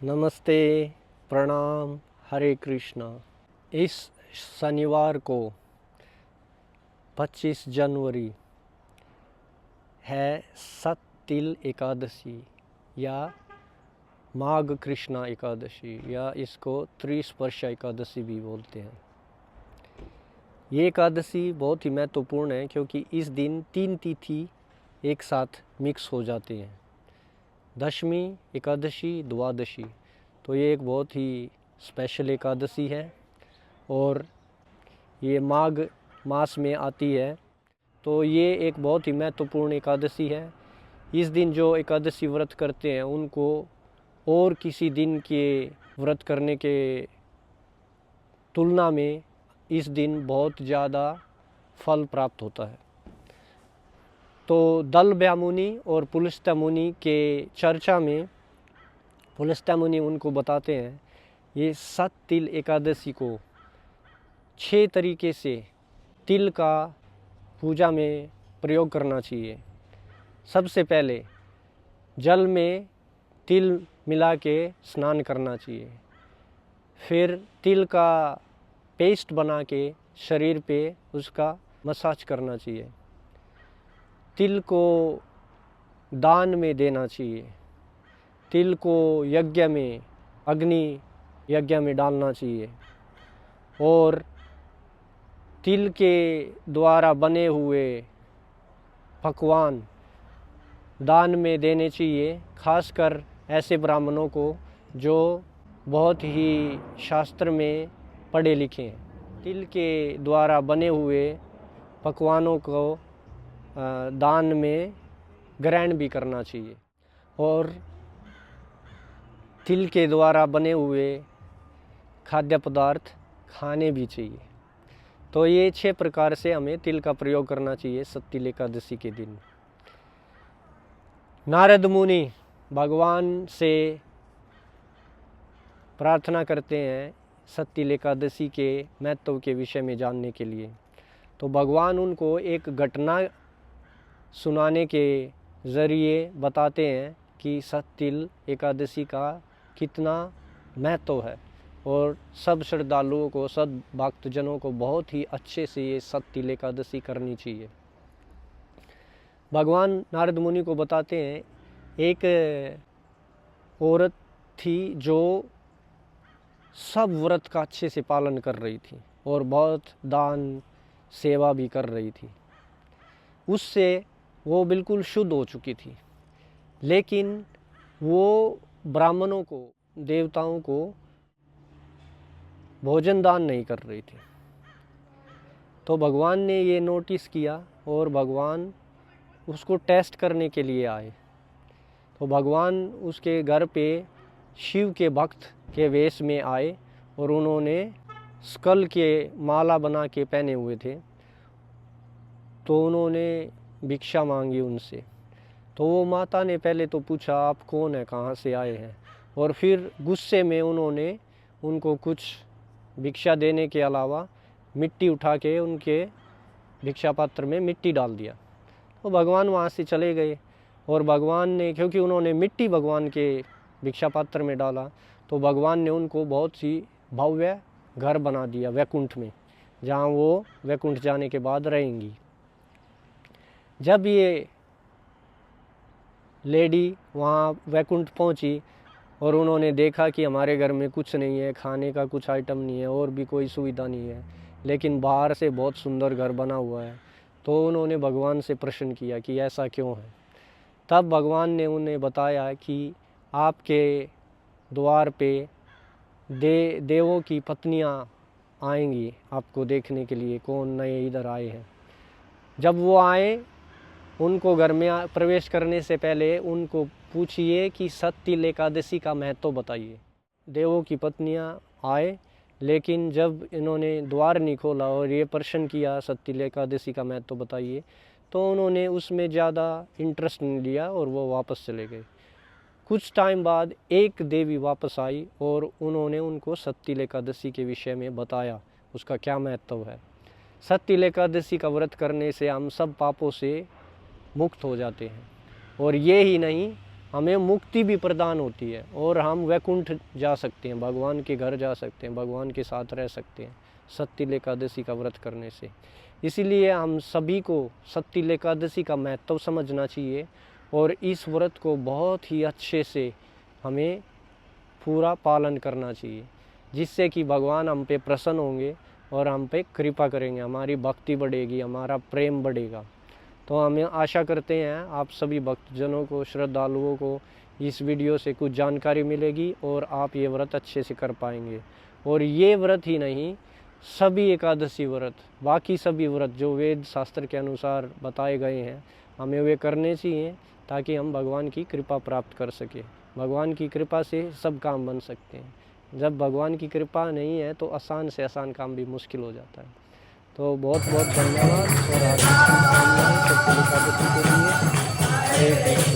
नमस्ते, प्रणाम, हरे कृष्णा। इस शनिवार को 25 जनवरी है सत्तिल एकादशी या माघ कृष्णा एकादशी या इसको त्रिस्पर्शा एकादशी भी बोलते हैं। ये एकादशी बहुत ही महत्वपूर्ण है क्योंकि इस दिन 3 तिथि एक साथ मिक्स हो जाते हैं, दशमी, एकादशी, द्वादशी। तो ये एक बहुत ही स्पेशल एकादशी है और ये माघ मास में आती है। तो ये एक बहुत ही महत्वपूर्ण एकादशी है। इस दिन जो एकादशी व्रत करते हैं उनको और किसी दिन के व्रत करने के तुलना में इस दिन बहुत ज़्यादा फल प्राप्त होता है। तो दलभ्या मुनि और पुलस्त्य मुनि के चर्चा में पुलस्त्य मुनि उनको बताते हैं ये सत्तिल एकादशी को 6 तरीके से तिल का पूजा में प्रयोग करना चाहिए। सबसे पहले जल में तिल मिला के स्नान करना चाहिए। फिर तिल का पेस्ट बना के शरीर पे उसका मसाज करना चाहिए। तिल को दान में देना चाहिए। तिल को यज्ञ में, अग्नि यज्ञ में डालना चाहिए और तिल के द्वारा बने हुए पकवान दान में देने चाहिए, खासकर ऐसे ब्राह्मणों को जो बहुत ही शास्त्र में पढ़े लिखे हैं। तिल के द्वारा बने हुए पकवानों को दान में ग्रहण भी करना चाहिए और तिल के द्वारा बने हुए खाद्य पदार्थ खाने भी चाहिए। तो ये 6 प्रकार से हमें तिल का प्रयोग करना चाहिए सत्तिल एकादशी के दिन। नारद मुनि भगवान से प्रार्थना करते हैं सत्तिल एकादशी के महत्व के विषय में जानने के लिए। तो भगवान उनको एक घटना सुनाने के ज़रिए बताते हैं कि सत्तिल एकादशी का कितना महत्व है और सब श्रद्धालुओं को, सब भक्तजनों को बहुत ही अच्छे से ये सत्तिल एकादशी करनी चाहिए। भगवान नारद मुनि को बताते हैं एक औरत थी जो सब व्रत का अच्छे से पालन कर रही थी और बहुत दान सेवा भी कर रही थी। उससे वो बिल्कुल शुद्ध हो चुकी थी, लेकिन वो ब्राह्मणों को, देवताओं को भोजन दान नहीं कर रही थी। तो भगवान ने ये नोटिस किया और भगवान उसको टेस्ट करने के लिए आए। तो भगवान उसके घर पे शिव के भक्त के वेश में आए और उन्होंने स्कल के माला बना के पहने हुए थे। तो उन्होंने भिक्षा मांगी उनसे। तो वो माता ने पहले तो पूछा आप कौन है, कहाँ से आए हैं, और फिर गुस्से में उन्होंने उनको कुछ भिक्षा देने के अलावा मिट्टी उठा के उनके भिक्षा पात्र में मिट्टी डाल दिया। तो भगवान वहाँ से चले गए और भगवान ने, क्योंकि उन्होंने मिट्टी भगवान के भिक्षा पात्र में डाला, तो भगवान ने उनको बहुत ही भव्य घर बना दिया वैकुंठ में, जहाँ वो वैकुंठ जाने के बाद रहेंगी। जब ये लेडी वहाँ वैकुंठ पहुँची और उन्होंने देखा कि हमारे घर में कुछ नहीं है, खाने का कुछ आइटम नहीं है और भी कोई सुविधा नहीं है, लेकिन बाहर से बहुत सुंदर घर बना हुआ है, तो उन्होंने भगवान से प्रश्न किया कि ऐसा क्यों है। तब भगवान ने उन्हें बताया कि आपके द्वार पे देवों की पत्नियां आएंगी आपको देखने के लिए, कौन नए इधर आए हैं। जब वो आए, उनको घर में प्रवेश करने से पहले उनको पूछिए कि सत्तिल एकादशी का महत्व बताइए। देवों की पत्नियां आए, लेकिन जब इन्होंने द्वार नहीं खोला और ये प्रश्न किया सत्तिल एकादशी का महत्व बताइए, तो उन्होंने उसमें ज़्यादा इंटरेस्ट नहीं लिया और वो वापस चले गए। कुछ टाइम बाद एक देवी वापस आई और उन्होंने उनको सत्तिल एकादशी के विषय में बताया, उसका क्या महत्व है। सत्तिल एकादशी का व्रत करने से हम सब पापों से मुक्त हो जाते हैं। और ये ही नहीं, हमें मुक्ति भी प्रदान होती है और हम वैकुंठ जा सकते हैं, भगवान के घर जा सकते हैं, भगवान के साथ रह सकते हैं सत्तिल एकादशी का व्रत करने से। इसीलिए हम सभी को सत्तिल एकादशी का महत्व समझना चाहिए और इस व्रत को बहुत ही अच्छे से हमें पूरा पालन करना चाहिए, जिससे कि भगवान हम पे प्रसन्न होंगे और हम पे कृपा करेंगे, हमारी भक्ति बढ़ेगी, हमारा प्रेम बढ़ेगा। तो हमें आशा करते हैं आप सभी भक्तजनों को, श्रद्धालुओं को इस वीडियो से कुछ जानकारी मिलेगी और आप ये व्रत अच्छे से कर पाएंगे। और ये व्रत ही नहीं, सभी एकादशी व्रत, बाकी सभी व्रत जो वेद शास्त्र के अनुसार बताए गए हैं, हमें वे करने चाहिए ताकि हम भगवान की कृपा प्राप्त कर सकें। भगवान की कृपा से सब काम बन सकते हैं। जब भगवान की कृपा नहीं है तो आसान से आसान काम भी मुश्किल हो जाता है। तो बहुत बहुत धन्यवाद और हार्दिक शुभकामनाएं सत्तिल एकादशी के लिए। हरे कृष्ण।